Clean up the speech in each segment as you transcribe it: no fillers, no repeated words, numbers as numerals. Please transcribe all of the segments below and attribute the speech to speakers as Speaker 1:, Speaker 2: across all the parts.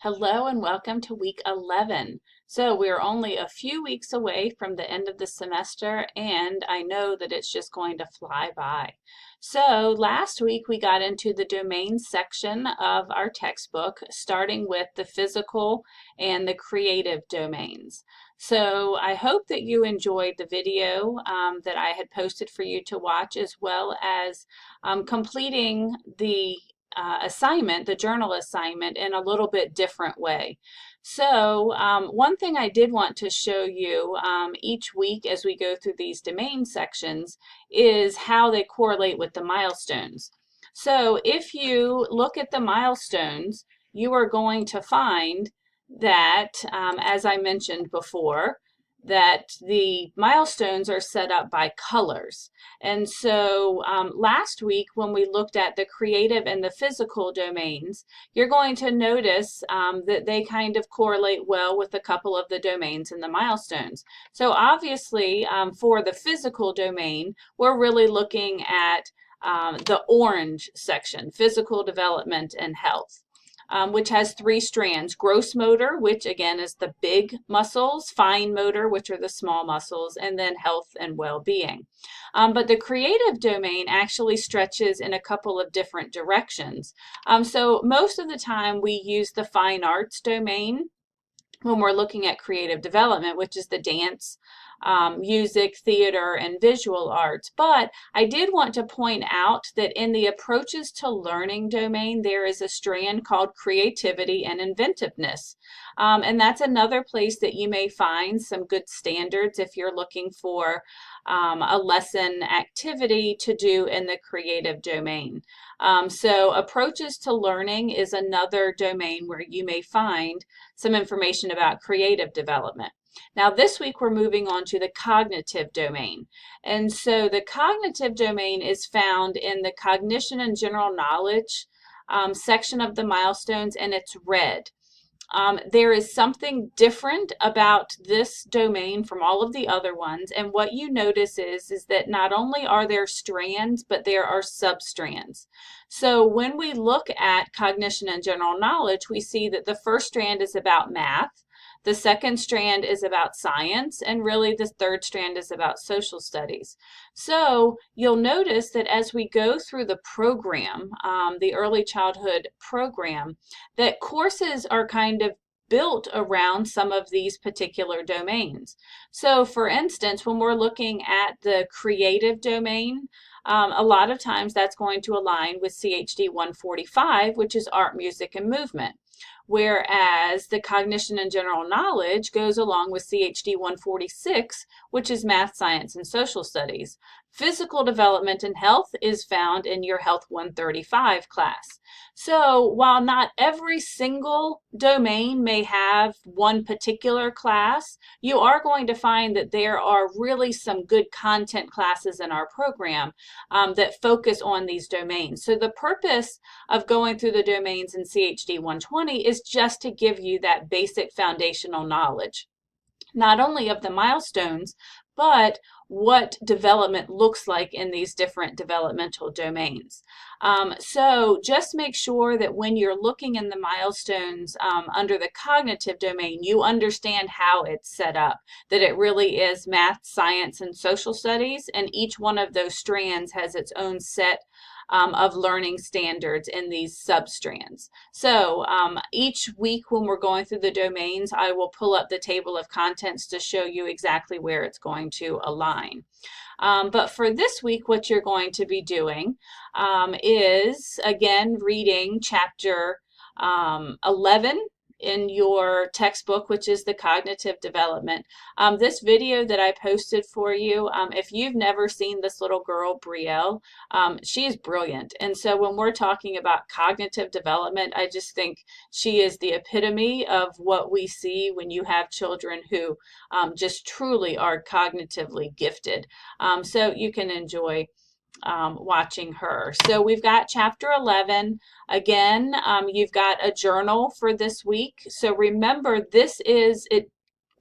Speaker 1: Hello and welcome to week 11. So we're only a few weeks away from the end of the semester, and I know that it's just going to fly by. So last week we got into the domains section of our textbook, starting with the physical and the creative domains. So I hope that you enjoyed the video that I had posted for you to watch, as well as completing the assignment, the journal assignment, in a little bit different way. So one thing I did want to show you each week as we go through these domain sections is how they correlate with the milestones. So if you look at the milestones, you are going to find that, as I mentioned before, that the milestones are set up by colors. And so last week when we looked at the creative and the physical domains, you're going to notice that they kind of correlate well with a couple of the domains and the milestones. So obviously for the physical domain, we're really looking at the orange section, physical development and health. Which has three strands: gross motor, which again is the big muscles, fine motor, which are the small muscles, and then health and well-being. But the creative domain actually stretches in a couple of different directions. So most of the time we use the fine arts domain when we're looking at creative development, which is the dance, music, theater, and visual arts. But I did want to point out that in the approaches to learning domain, there is a strand called creativity and inventiveness. And that's another place that you may find some good standards if you're looking for a lesson activity to do in the creative domain. So approaches to learning is another domain where you may find some information about creative development. Now this week we're moving on to the cognitive domain. And so the cognitive domain is found in the cognition and general knowledge section of the milestones, and it's red. There is something different about this domain from all of the other ones, and what you notice is that not only are there strands, but there are substrands. So when we look at cognition and general knowledge, we see that the first strand is about math, the second strand is about science, and really the third strand is about social studies. So you'll notice that as we go through the program, the early childhood program, that courses are kind of built around some of these particular domains. So for instance, when we're looking at the creative domain, a lot of times that's going to align with CHD 145, which is art, music, and movement. Whereas the cognition and general knowledge goes along with CHD 146, which is math, science, and social studies. Physical development and health is found in your Health 135 class. So while not every single domain may have one particular class, you are going to find that there are really some good content classes in our program that focus on these domains. So the purpose of going through the domains in CHD 120 is just to give you that basic foundational knowledge, not only of the milestones, but what development looks like in these different developmental domains. So just make sure that when you're looking in the milestones under the cognitive domain, you understand how it's set up, that it really is math, science, and social studies, and each one of those strands has its own set of learning standards in these substrands. So each week when we're going through the domains, I will pull up the table of contents to show you exactly where it's going to align. But for this week, what you're going to be doing is, again, reading chapter 11 in your textbook, which is the cognitive development. This video that I posted for you, if you've never seen this little girl, Brielle, she's brilliant. And so when we're talking about cognitive development, I just think she is the epitome of what we see when you have children who just truly are cognitively gifted. So you can enjoy watching her. So we've got chapter 11. Again, you've got a journal for this week. So remember, this is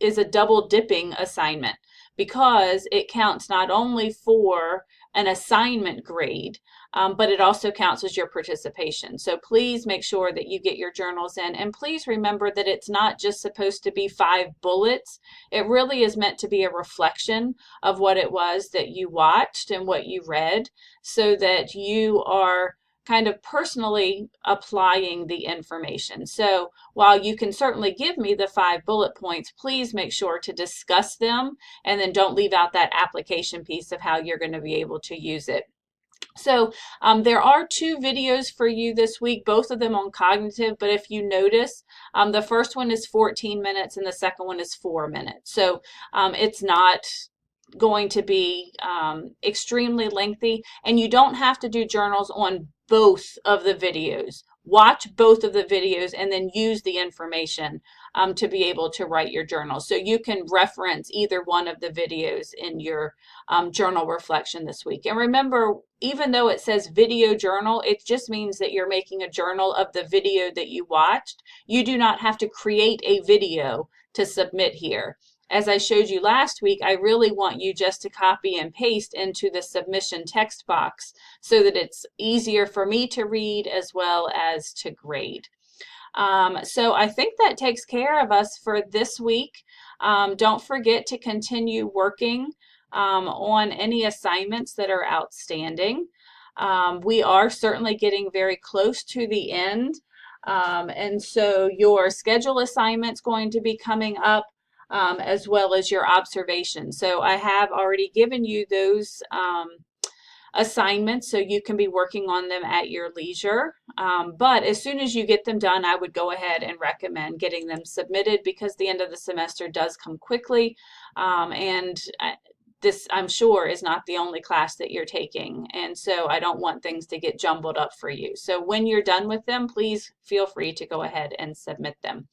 Speaker 1: a double dipping assignment because it counts not only for an assignment grade, but it also counts as your participation. So please make sure that you get your journals in, and please remember that it's not just supposed to be 5 bullets. It really is meant to be a reflection of what it was that you watched and what you read, so that you are kind of personally applying the information. So while you can certainly give me the 5 bullet points, please make sure to discuss them, and then don't leave out that application piece of how you're going to be able to use it. So there are 2 videos for you this week, both of them on cognitive, but if you notice, the first one is 14 minutes and the second one is 4 minutes. So it's not going to be extremely lengthy, and you don't have to do journals on both of the videos. Watch both of the videos and then use the information to be able to write your journal. So you can reference either one of the videos in your journal reflection this week. And remember, even though it says video journal, it just means that you're making a journal of the video that you watched. You do not have to create a video to submit here. As I showed you last week, I really want you just to copy and paste into the submission text box so that it's easier for me to read as well as to grade. So I think that takes care of us for this week. Don't forget to continue working on any assignments that are outstanding. We are certainly getting very close to the end. And so your schedule assignment's going to be coming up, as well as your observations. So I have already given you those assignments, so you can be working on them at your leisure. But as soon as you get them done, I would go ahead and recommend getting them submitted, because the end of the semester does come quickly. And this, I'm sure, is not the only class that you're taking, and so I don't want things to get jumbled up for you. So when you're done with them, please feel free to go ahead and submit them.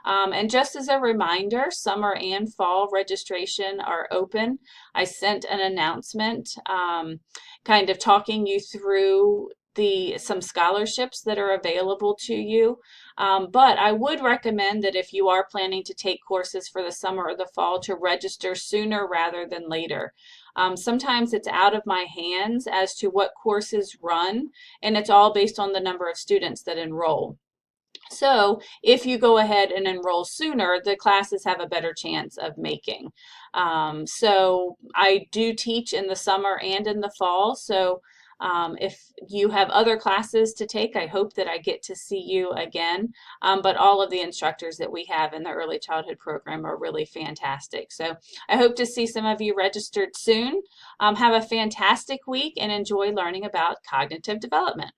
Speaker 1: And just as a reminder, summer and fall registration are open. I sent an announcement kind of talking you through some scholarships that are available to you. But I would recommend that if you are planning to take courses for the summer or the fall, to register sooner rather than later. Sometimes it's out of my hands as to what courses run, and it's all based on the number of students that enroll. So if you go ahead and enroll sooner, the classes have a better chance of making. So I do teach in the summer and in the fall. So if you have other classes to take, I hope that I get to see you again. But all of the instructors that we have in the early childhood program are really fantastic. So I hope to see some of you registered soon. Have a fantastic week and enjoy learning about cognitive development.